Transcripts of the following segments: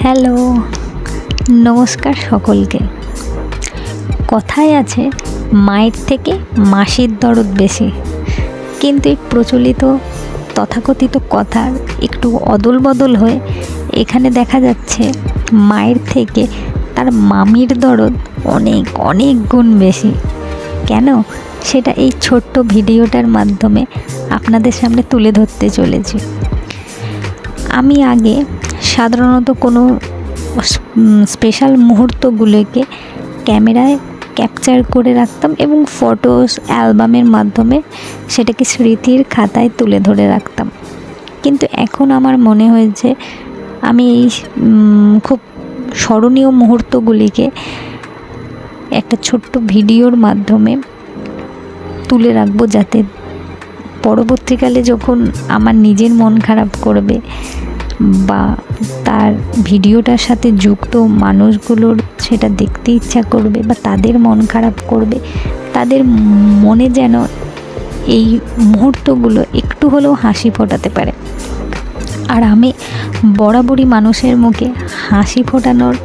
Hello, নমস্কার সকলকে। কথায় আছে মায়ের থেকে মাসির দরদ বেশি, কিন্তু এই প্রচলিত তথাকথিত কথার একটু অদল বদল হয়ে এখানে দেখা যাচ্ছে মায়ের থেকে তার মামির দরদ অনেক অনেক গুণ বেশি। কেন, সেটা এই ছোট্ট ভিডিওটার মাধ্যমে আপনাদের সামনে তুলে ধরতে চলেছি। আমি আগে সাধারণত কোনো স্পেশাল মুহূর্তগুলোকে ক্যামেরায় ক্যাপচার করে রাখতাম এবং ফটোস অ্যালবামের মাধ্যমে সেটাকে স্মৃতির খাতায় তুলে ধরে রাখতাম। কিন্তু এখন আমার মনে হয়েছে আমি এই খুব স্মরণীয় মুহূর্তগুলিকে একটা ছোট্ট ভিডিওর মাধ্যমে তুলে রাখবো, যাতে পরবর্তীকালে যখন আমার নিজের মন খারাপ করবে বা তার ভিডিওটার সাথে যুক্ত মানুষগুলোর সেটা দেখতে ইচ্ছা করবে বা তাদের মন খারাপ করবে, তাদের মনে যেন এই মুহূর্তগুলো একটু হলেও হাসি ফোটাতে পারে। আর আমি বরাবরই মানুষের মুখে হাসি ফোটানোর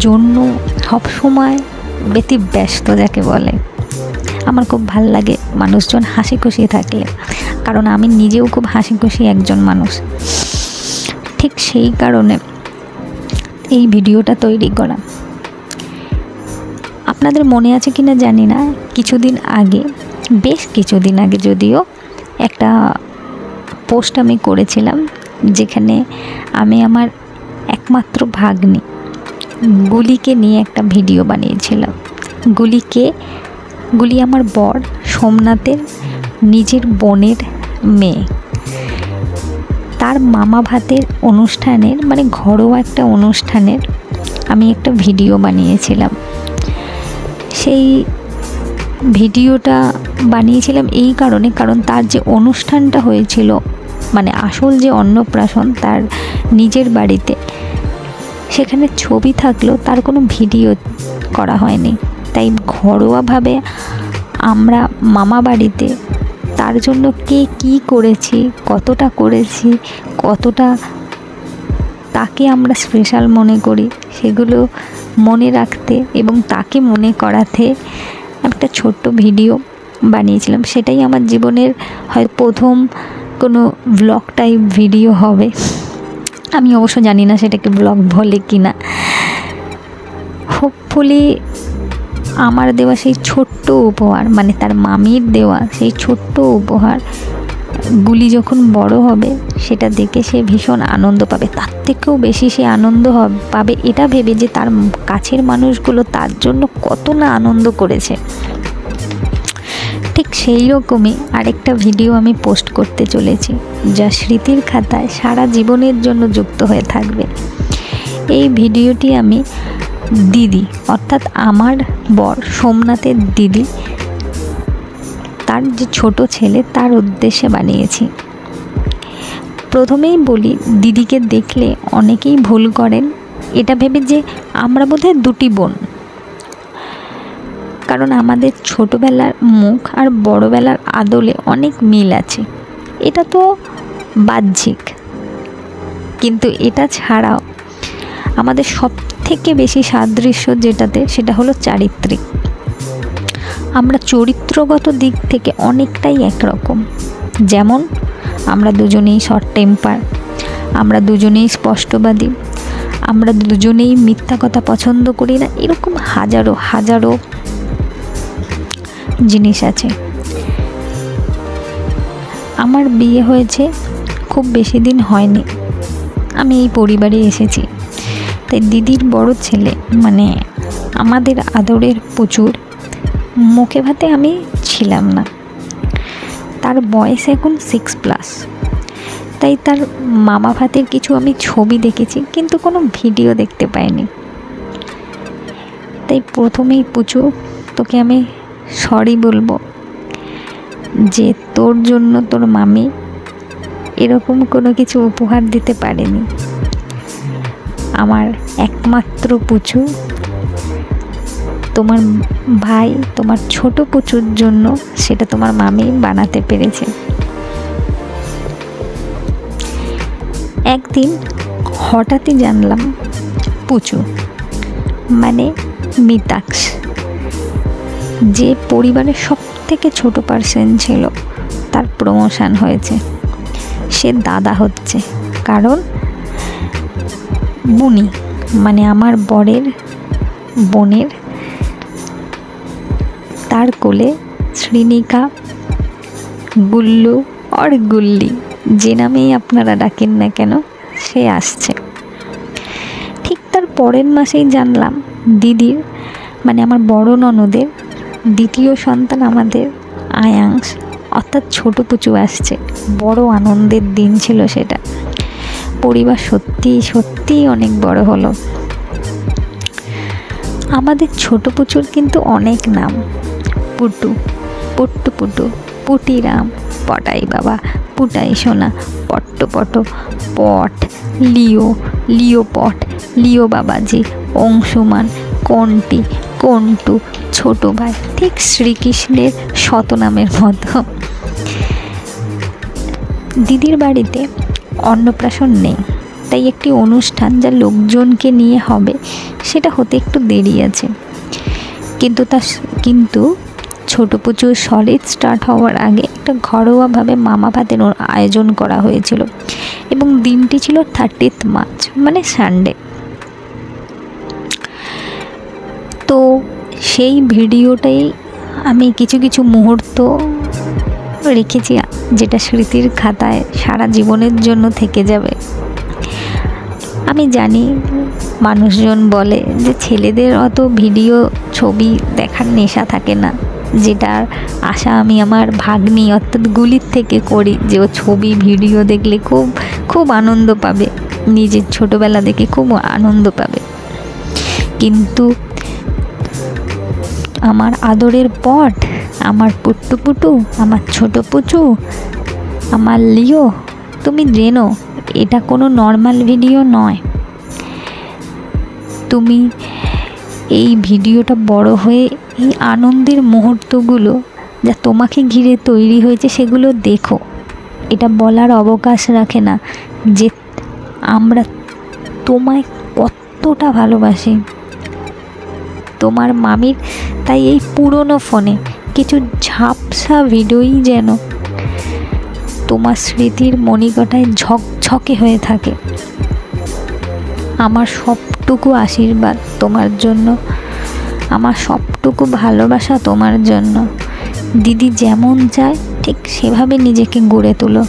জন্য সবসময় ব্যতিব্যস্ত, যাকে বলে। আমার খুব ভাল লাগে মানুষজন হাসি খুশি থাকলে, কারণ আমি নিজেও খুব হাসি খুশি একজন মানুষ। ঠিক সেই কারণে এই ভিডিওটা তৈরি করা। আপনাদের মনে আছে কিনা জানি না, বেশ কিছুদিন আগে যদিও একটা পোস্ট আমি করেছিলাম, যেখানে আমি আমার একমাত্র ভাগ্নি গুলিকে নিয়ে একটা ভিডিও বানিয়েছিলাম। গুলি আমার বর সোমনাথের নিজের বোনের মেয়ে। তার মামা ভাতের অনুষ্ঠানের, মানে ঘরোয়া একটা অনুষ্ঠানের আমি একটা ভিডিও বানিয়েছিলাম। সেই ভিডিওটা বানিয়েছিলাম এই কারণে, কারণ তার যে অনুষ্ঠানটা হয়েছিল, মানে আসল যে অন্নপ্রাশন তার নিজের বাড়িতে, সেখানে ছবি থাকলেও তার কোনো ভিডিও করা হয়নি। তাই ঘরোয়াভাবে আমরা মামা বাড়িতে তার জন্য কে কী করেছি, কতটা তাকে আমরা স্পেশাল মনে করি, সেগুলো মনে রাখতে এবং তাকে মনে করাতে একটা ছোট্ট ভিডিও বানিয়েছিলাম। সেটাই আমার জীবনের হয় প্রথম কোনো ব্লগ টাইপ ভিডিও হবে। আমি অবশ্য জানি না সেটাকে ব্লগ বলে কি না। হোপফুলি আমার দেওয়া সেই ছোট্ট উপহার, মানে তার মামির দেওয়া সেই ছোট্ট উপহার, গুলি যখন বড় হবে সেটা দেখে সে ভীষণ আনন্দ পাবে। তার থেকেও বেশি সে আনন্দ পাবে এটা ভেবে যে তার কাছের মানুষগুলো তার জন্য কত না আনন্দ করেছে। ঠিক সেই রকমই আরেকটা ভিডিও আমি পোস্ট করতে চলেছি, যা স্মৃতির খাতায় সারা জীবনের জন্য যুক্ত হয়ে থাকবে। এই ভিডিওটি আমি দিদি, অর্থাৎ আমার বর সোমনাথের দিদি, তার যে ছোট ছেলে, তার উদ্দেশ্যে বানিয়েছি। প্রথমেই বলি, দিদিকে দেখলে অনেকেই ভুল করেন এটা ভেবে যে আমরা বোধহয় দুটি বোন, কারণ আমাদের ছোটবেলার মুখ আর বড়বেলার আদলে অনেক মিল আছে। এটা তো বাহ্যিক, কিন্তু এটা ছাড়াও আমাদের সব থেকে বেশি সাদৃশ্য যেটাতে, সেটা হলো চারিত্রিক। আমরা চরিত্রগত দিক থেকে অনেকটাই একরকম। যেমন আমরা দুজনেই শর্ট টেম্পার, আমরা দুজনেই স্পষ্টবাদী, আমরা দুজনেই মিথ্যা কথা পছন্দ করি না, এরকম হাজারো হাজারো জিনিস আছে। আমার বিয়ে হয়েছে খুব বেশি দিন হয়নি, আমি এই পরিবারে এসেছি। তাই দিদির বড় ছেলে মানে আমাদের আদরের প্রচুর মুখে ভাতে আমি ছিলাম না। তার বয়স এখন 6+, তাই তার মামা ভাতের কিছু আমি ছবি দেখেছি, কিন্তু কোনো ভিডিও দেখতে পাইনি। তাই প্রথমেই পুচু, তোকে আমি সরি বলবো যে তোর জন্য তোর মামি এরকম কোনো কিছু উপহার দিতে পারেনি। আমার একমাত্র পুচু, তোমার ভাই, তোমার ছোট পুচুর জন্য সেটা তোমার মামি বানাতে পেরেছে। একদিন হঠাৎই জানলাম পুচু মানে মিতাক্স, যে পরিবারের সব থেকে ছোট পার্সন ছিল, তার প্রমোশন হয়েছে, সে দাদা হচ্ছে। কারণ বুনি মানে আমার বরের বোনের, তার কোলে শ্রীনিকা, গুল্লু আর গুল্লি, যে নামেই আপনারা ডাকেন না কেন, সে আসছে। ঠিক তার পরের মাসেই জানলাম দিদির মানে আমার বড় ননদের দ্বিতীয় সন্তান আমাদের আয়াংশ অর্থাৎ ছোট পুচু আসছে। বড় আনন্দের দিন ছিল সেটা। পরিবার সত্যিই অনেক বড় হলো। আমাদের ছোট পুচুর কিন্তু অনেক নাম, পুটু, পুট্টু পুটু, পুটিরাম, পটাই বাবা, পুটাই সোনা, পট্ট পট, পট, লিও, লিও পট, লিও বাবাজি, অংশুমান, কন্টি, কন্টু, ছোট ভাই, ঠিক শ্রীকৃষ্ণের শতনামের মতো। দিদির বাড়িতে অন্নপ্রাশন নেই, তাই একটি অনুষ্ঠান যা লোকজনকে নিয়ে হবে সেটা হতে একটু দেরি আছে। কিন্তু ছোট পুজো সলিড স্টার্ট হওয়ার আগে একটা ঘরোয়াভাবে মামা ভাতের আয়োজন করা হয়েছিল এবং দিনটি ছিল 30th মার্চ মানে সানডে। তো সেই ভিডিওটাই আমি কিছু মুহূর্ত রেখেছি, যেটা স্মৃতির খাতায় সারা জীবনের জন্য থেকে যাবে। আমি জানি মানুষজন বলে যে ছেলেদের অত ভিডিও ছবি দেখার নেশা থাকে না, যেটার আশা আমি আমার ভাগ্নি অর্থাৎ গুলির থেকে করি, যে ও ছবি ভিডিও দেখলে খুব আনন্দ পাবে, নিজের ছোটোবেলা দেখে খুব আনন্দ পাবে। কিন্তু আমার আদরের পট, আমার পুট্টু পুটু, আমার ছোট পুচু, আমার লিও, তুমি জেনো এটা কোনো নর্মাল ভিডিও নয়। তুমি এই ভিডিওটা বড় হয়ে এই আনন্দের মুহূর্তগুলো যা তোমাকে ঘিরে তৈরি হয়েছে সেগুলো দেখো। এটা বলার অবকাশ রাখে না যে আমরা তোমায় কতটা ভালোবাসি, তোমার মামির। তাই এই পুরনো ফোনে কিছু ঝাপসা ভিডিওই যেন তোমার স্মৃতির মণিকটায় ঝকঝকে হয়ে থাকে। আমার সবটুকু আশীর্বাদ তোমার জন্য, আমার সবটুকু ভালোবাসা তোমার জন্য। দিদি যেমন চায় ঠিক সেভাবে নিজেকে গড়ে তোলো।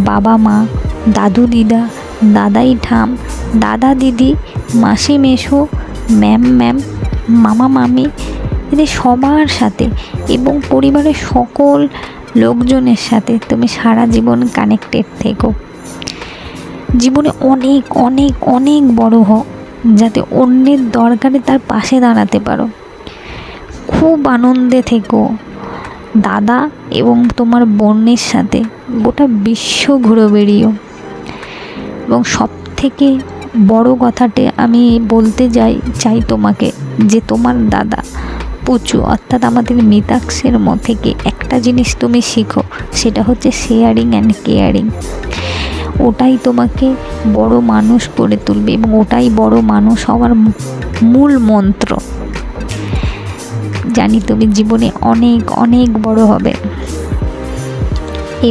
বাবা মা, দাদু দিদা, দাদাই ঠাম, দাদা দিদি, মাসি মেসো, ম্যাম, মামা মামি, এদের সবার সাথে এবং পরিবারের সকল লোকজনের সাথে তুমি সারা জীবন কানেক্টেড থেকো। জীবনে অনেক অনেক অনেক বড় হোক, যাতে অন্যের দরকারে তার পাশে দাঁড়াতে পারো। খুব আনন্দে থেকো দাদা এবং তোমার বোনের সাথে, গোটা বিশ্ব ঘুরে বেরিও। এবং সব থেকে বড় কথাটা আমি বলতে চাই তোমাকে, যে তোমার দাদা পুচু অর্থাৎ আমাদের মিতাক্সের থেকে একটা জিনিস তুমি শিখো, সেটা হচ্ছে শেয়ারিং অ্যান্ড কেয়ারিং। ও ওটাই তোমাকে বড় মানুষ করে তুলবে এবং ওটাই বড় মানুষ হওয়ার মূল মন্ত্র। জানি তুমি জীবনে অনেক অনেক বড় হবে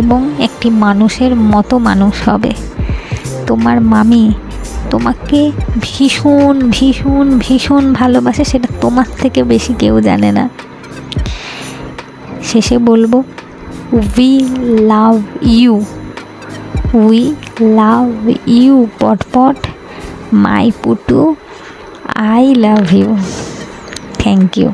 এবং একটি মানুষের মতো মানুষ হবে। তোমার মামি তোমাকে ভীষণ ভীষণ ভীষণ ভালোবাসে, সেটা তোমার থেকে বেশি কেউ জানে না। শেষে বলবো, we love you, we love you পট my Putu, I love you. Thank you.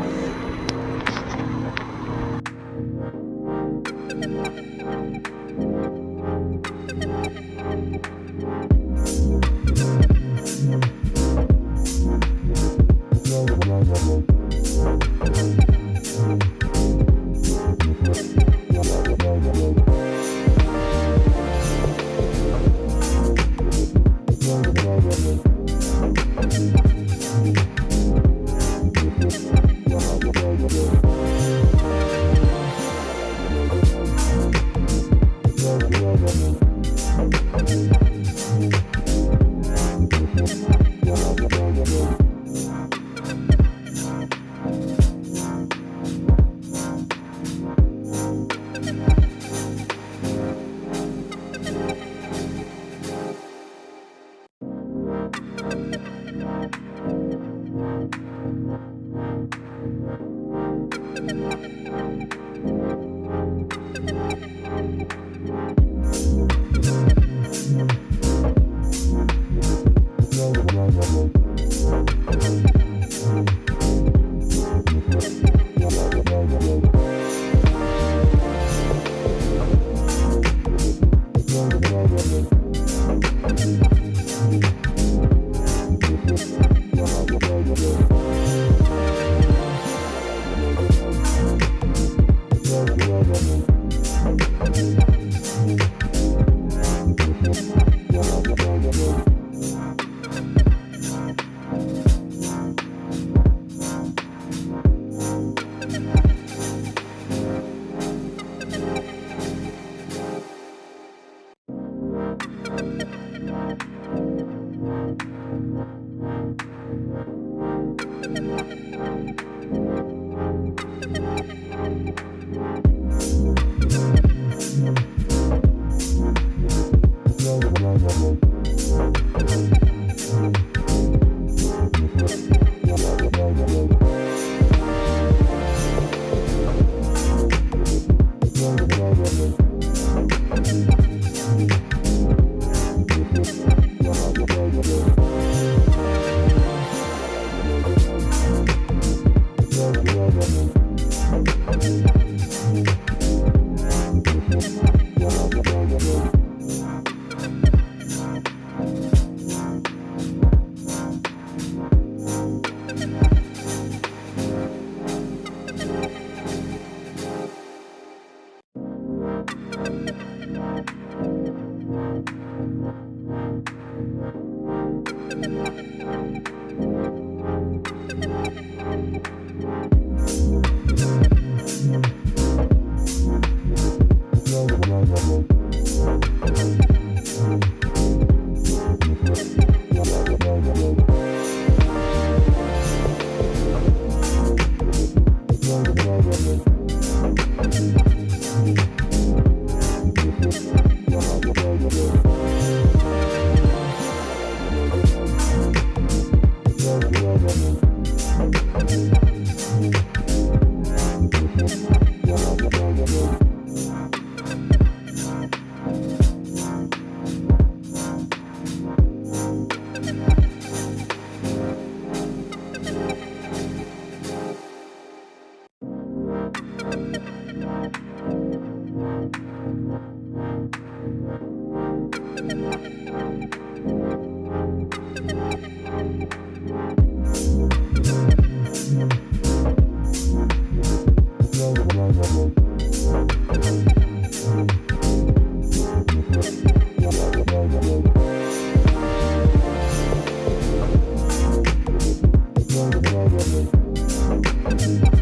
Thank you.